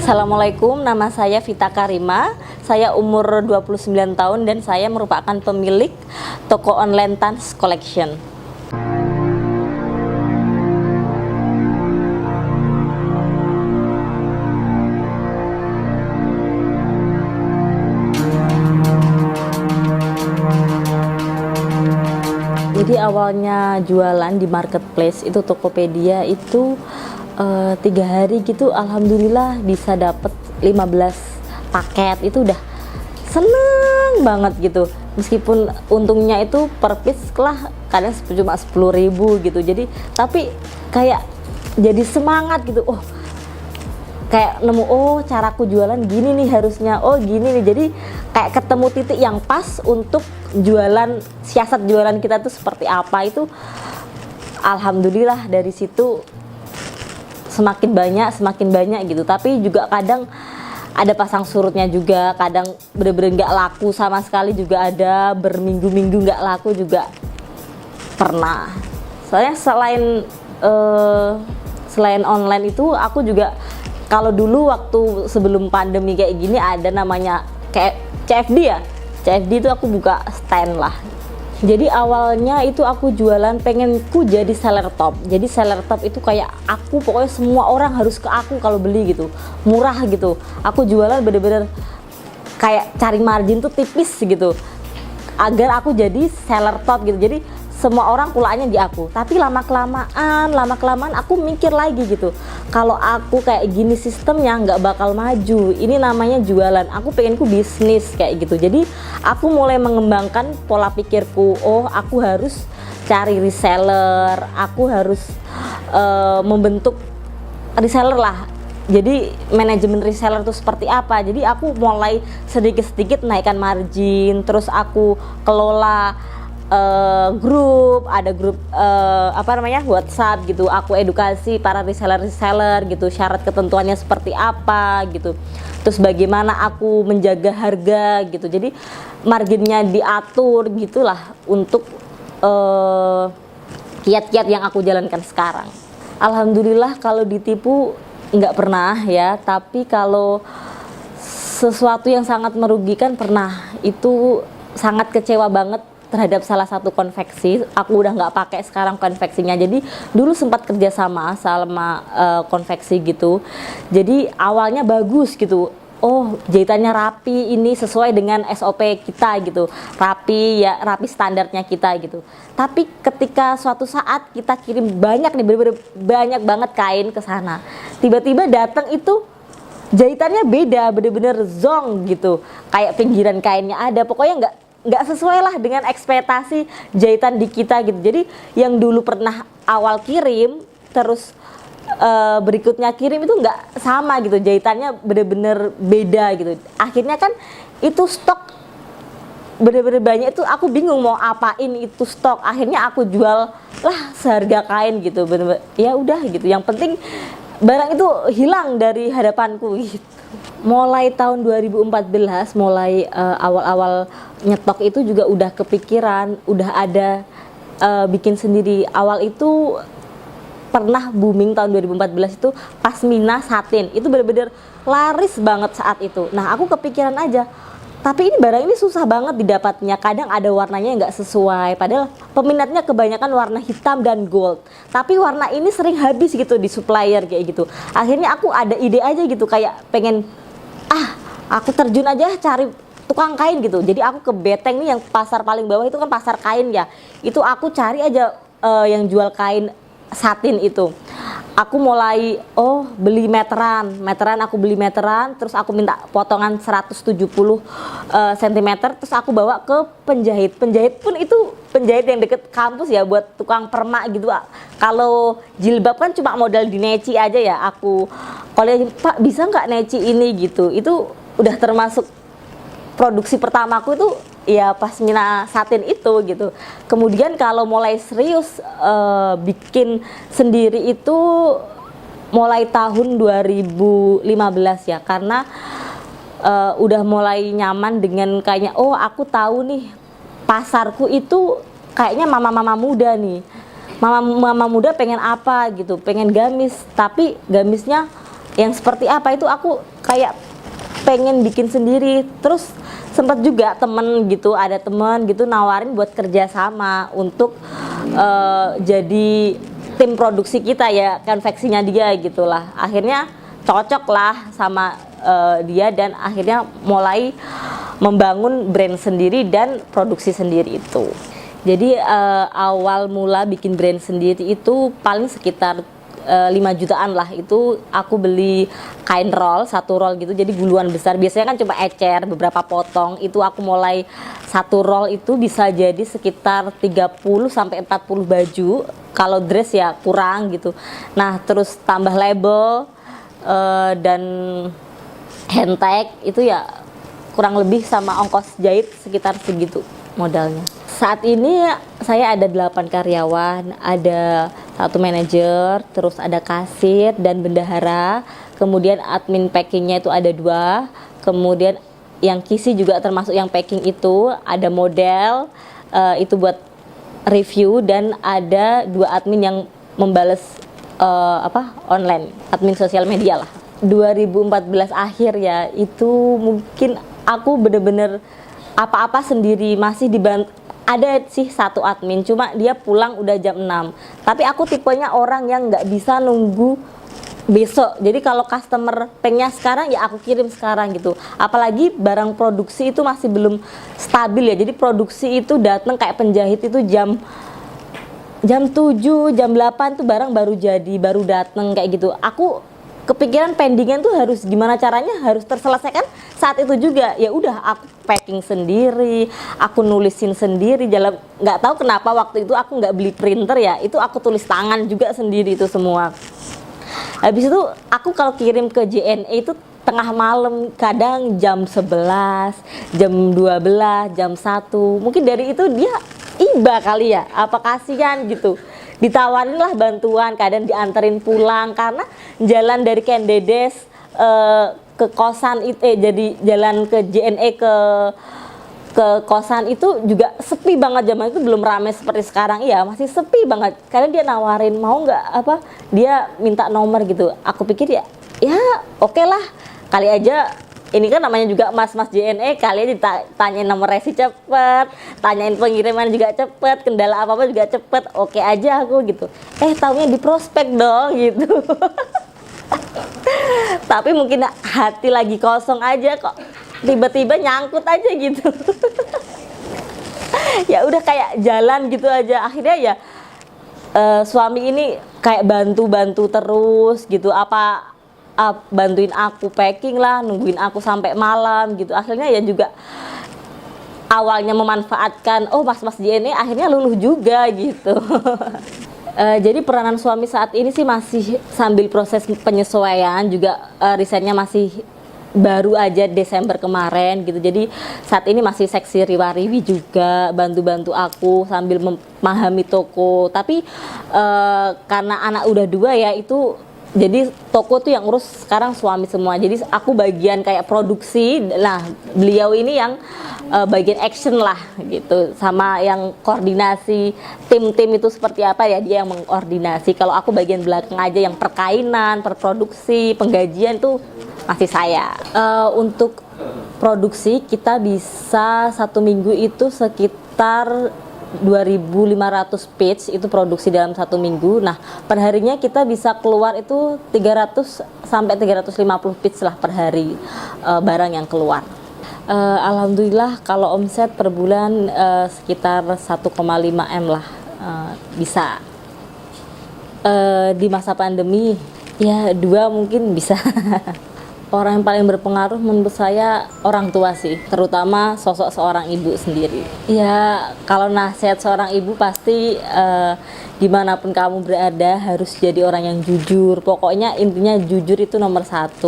Assalamualaikum, nama saya Vita Karima. Saya umur 29 tahun dan saya merupakan pemilik toko online Tans Collection. Jadi awalnya jualan di marketplace itu Tokopedia itu 3 hari gitu, alhamdulillah bisa dapet 15 paket. Itu udah seneng banget gitu, meskipun untungnya itu per piece lah kadang cuma 10.000 gitu. Jadi tapi kayak jadi semangat gitu, oh kayak nemu, oh caraku jualan gini nih harusnya, oh gini nih. Jadi kayak ketemu titik yang pas untuk jualan, siasat jualan kita tuh seperti apa. Itu alhamdulillah dari situ semakin banyak gitu. Tapi juga kadang ada pasang surutnya juga, kadang bener-bener nggak laku sama sekali juga ada, berminggu-minggu nggak laku juga pernah. Soalnya selain online itu aku juga, kalau dulu waktu sebelum pandemi kayak gini ada namanya kayak CFD ya. CFD itu aku buka stand lah. Jadi awalnya itu aku jualan, pengenku jadi seller top. Jadi seller top itu kayak aku, pokoknya semua orang harus ke aku kalau beli gitu. Murah gitu. Aku jualan bener-bener kayak cari margin tuh tipis gitu, agar aku jadi seller top gitu. Jadi semua orang pulangnya di aku. Tapi lama kelamaan aku mikir lagi gitu, kalau aku kayak gini sistemnya nggak bakal maju. Ini namanya jualan, aku pengenku bisnis kayak gitu. Jadi aku mulai mengembangkan pola pikirku, oh aku harus cari reseller, aku harus membentuk reseller lah. Jadi manajemen reseller itu seperti apa. Jadi aku mulai sedikit-sedikit naikkan margin, terus aku kelola grup, ada grup WhatsApp gitu. Aku edukasi para reseller gitu, syarat ketentuannya seperti apa gitu, terus bagaimana aku menjaga harga gitu. Jadi marginnya diatur gitulah untuk kiat-kiat yang aku jalankan sekarang. Alhamdulillah kalau ditipu nggak pernah ya, tapi kalau sesuatu yang sangat merugikan pernah. Itu sangat kecewa banget terhadap salah satu konveksi. Aku udah nggak pakai sekarang konveksinya. Jadi dulu sempat kerjasama sama konveksi gitu. Jadi awalnya bagus gitu, oh jahitannya rapi, ini sesuai dengan SOP kita gitu, rapi ya, rapi standarnya kita gitu. Tapi ketika suatu saat kita kirim banyak nih, bener-bener banyak banget kain ke sana, tiba-tiba datang itu jahitannya beda, bener-bener zong gitu, kayak pinggiran kainnya ada, pokoknya nggak sesuai lah dengan ekspektasi jahitan di kita gitu. Jadi yang dulu pernah awal kirim terus berikutnya kirim itu nggak sama gitu, jahitannya bener-bener beda gitu. Akhirnya kan itu stok bener-bener banyak, itu aku bingung mau apain itu stok. Akhirnya aku jual lah seharga kain gitu, bener-bener ya udah gitu, yang penting barang itu hilang dari hadapanku gitu. Mulai tahun 2014, mulai awal-awal nyetok itu juga udah kepikiran, udah ada bikin sendiri. Awal itu pernah booming tahun 2014 itu pasmina satin, itu bener-bener laris banget saat itu. Nah aku kepikiran aja, tapi ini barang ini susah banget didapatnya, kadang ada warnanya nggak sesuai, padahal peminatnya kebanyakan warna hitam dan gold, tapi warna ini sering habis gitu di supplier kayak gitu. Akhirnya aku ada ide aja gitu, kayak pengen aku terjun aja cari tukang kain gitu. Jadi aku ke Beteng nih, yang pasar paling bawah itu kan pasar kain ya, itu aku cari aja yang jual kain satin itu. Aku mulai beli meteran, aku beli meteran, terus aku minta potongan 170 cm, terus aku bawa ke penjahit pun itu penjahit yang deket kampus ya, buat tukang permak gitu. Kalau jilbab kan cuma modal di neci aja ya, aku kalau Pak bisa nggak neci ini gitu. Itu udah termasuk produksi pertamaku itu ya pasmina satin itu gitu. Kemudian kalau mulai serius bikin sendiri itu mulai tahun 2015 ya, karena udah mulai nyaman dengan kayaknya, oh aku tahu nih pasarku itu kayaknya mama-mama muda nih. Mama muda pengen apa gitu, pengen gamis, tapi gamisnya yang seperti apa itu aku kayak pengen bikin sendiri. Terus sempat juga ada temen gitu nawarin buat kerja sama untuk jadi tim produksi kita ya, konveksinya dia gitulah. Akhirnya cocok lah sama dia dan akhirnya mulai membangun brand sendiri dan produksi sendiri itu. Jadi awal mula bikin brand sendiri itu paling sekitar 5 jutaan lah. Itu aku beli kain roll, 1 roll gitu, jadi guluan besar. Biasanya kan cuma ecer beberapa potong. Itu aku mulai 1 roll itu bisa jadi sekitar 30 sampai 40 baju. Kalau dress ya kurang gitu. Nah, terus tambah label dan hand tag itu ya kurang lebih sama ongkos jahit sekitar segitu modalnya. Saat ini saya ada 8 karyawan, ada 1 manajer, terus ada kasir dan bendahara, kemudian admin packingnya itu ada 2, kemudian yang kisi juga termasuk yang packing itu, ada model, itu buat review, dan ada 2 admin yang membales online, admin sosial media lah. 2014 akhir ya, itu mungkin aku bener-bener apa-apa sendiri, masih dibantu. Ada sih 1 admin, cuma dia pulang udah jam 6. Tapi aku tipenya orang yang nggak bisa nunggu besok. Jadi kalau customer pengennya sekarang ya aku kirim sekarang gitu. Apalagi barang produksi itu masih belum stabil ya. Jadi produksi itu datang kayak penjahit itu jam 7, jam 8 tuh barang baru jadi, baru datang kayak gitu. Aku kepikiran pendingan tuh harus gimana caranya, harus terselesaikan saat itu juga. Ya udah aku packing sendiri, aku nulisin sendiri. Jalan nggak tahu kenapa waktu itu aku nggak beli printer ya, itu aku tulis tangan juga sendiri itu semua. Habis itu aku kalau kirim ke JNE itu tengah malam, kadang jam 11, jam 12, jam 1. Mungkin dari itu dia iba kali ya, apa kasihan gitu. Ditawarin lah bantuan, kadang dianterin pulang karena jalan dari Kendedes ke kosan itu, jadi jalan ke JNE ke kosan itu juga sepi banget. Zaman itu belum ramai seperti sekarang, iya masih sepi banget. Kadang dia nawarin mau nggak dia minta nomor gitu. Aku pikir ya oke lah, kali aja. Ini kan namanya juga mas-mas JNE, kalian ditanyain nomor resi cepet, tanyain pengiriman juga cepet, kendala apa-apa juga cepet, oke aja aku gitu. Taunya di prospek dong gitu. Tapi mungkin hati lagi kosong aja kok, tiba-tiba nyangkut aja gitu. Ya udah kayak jalan gitu aja. Akhirnya ya suami ini kayak bantu-bantu terus gitu, bantuin aku packing lah, nungguin aku sampai malam gitu. Akhirnya ya juga awalnya memanfaatkan, mas-mas JNE akhirnya luluh juga gitu. Jadi peranan suami saat ini sih masih sambil proses penyesuaian juga, risetnya masih baru aja Desember kemarin gitu. Jadi saat ini masih seksi riwa-riwi juga, bantu-bantu aku sambil memahami toko. Tapi karena anak udah 2 ya, itu jadi toko tuh yang urus sekarang suami semua. Jadi aku bagian kayak produksi, nah beliau ini yang bagian action lah gitu, sama yang koordinasi tim-tim itu seperti apa ya, dia yang mengkoordinasi. Kalau aku bagian belakang aja yang perkainan, perproduksi, penggajian tuh masih saya. Untuk produksi kita bisa 1 minggu itu sekitar 2.500 page itu produksi dalam 1 minggu. Nah, perharinya kita bisa keluar itu 300 sampai 350 page lah per hari, barang yang keluar. Alhamdulillah kalau omset per bulan sekitar 1,5 M lah, bisa. Di masa pandemi ya 2 mungkin bisa. Orang yang paling berpengaruh menurut saya orang tua sih, terutama sosok seorang ibu sendiri. Ya kalau nasihat seorang ibu pasti dimanapun kamu berada harus jadi orang yang jujur. Pokoknya intinya jujur itu nomor 1.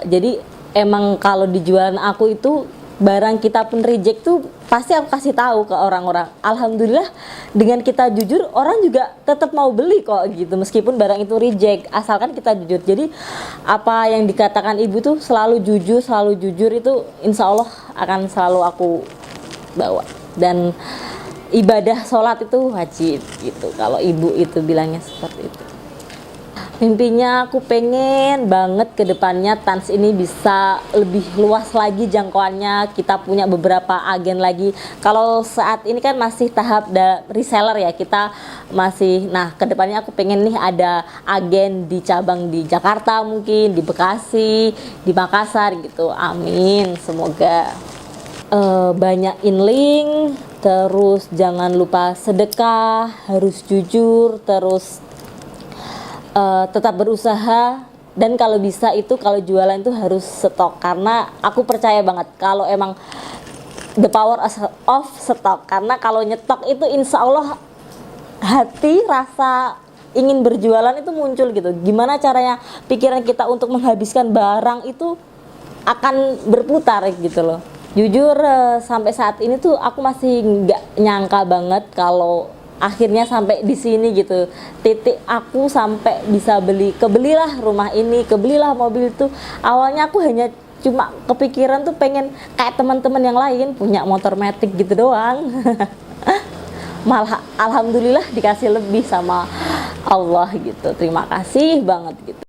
Jadi emang kalau di jualan aku itu barang kita pun reject tuh pasti aku kasih tahu ke orang-orang. Alhamdulillah dengan kita jujur orang juga tetap mau beli kok gitu, meskipun barang itu reject, asalkan kita jujur. Jadi apa yang dikatakan ibu tuh selalu jujur itu insya Allah akan selalu aku bawa. Dan ibadah sholat itu wajib gitu kalau ibu itu bilangnya seperti itu. Mimpinya aku pengen banget ke depannya Tans ini bisa lebih luas lagi jangkauannya. Kita punya beberapa agen lagi. Kalau saat ini kan masih tahap reseller ya, kita masih, nah ke depannya aku pengen nih ada agen di cabang di Jakarta, mungkin di Bekasi, di Makassar gitu. Amin, semoga. Banyakin link, terus jangan lupa sedekah, harus jujur, terus tetap berusaha, dan kalau bisa itu kalau jualan itu harus stok, karena aku percaya banget kalau emang the power of stok, karena kalau nyetok itu insya Allah hati rasa ingin berjualan itu muncul gitu. Gimana caranya pikiran kita untuk menghabiskan barang itu akan berputar gitu loh. Jujur sampai saat ini tuh aku masih nggak nyangka banget kalau akhirnya sampai di sini gitu. Titik aku sampai bisa kebelilah rumah ini, kebelilah mobil itu. Awalnya aku hanya cuma kepikiran tuh pengen kayak teman-teman yang lain punya motor matic gitu doang. Malah alhamdulillah dikasih lebih sama Allah gitu. Terima kasih banget gitu.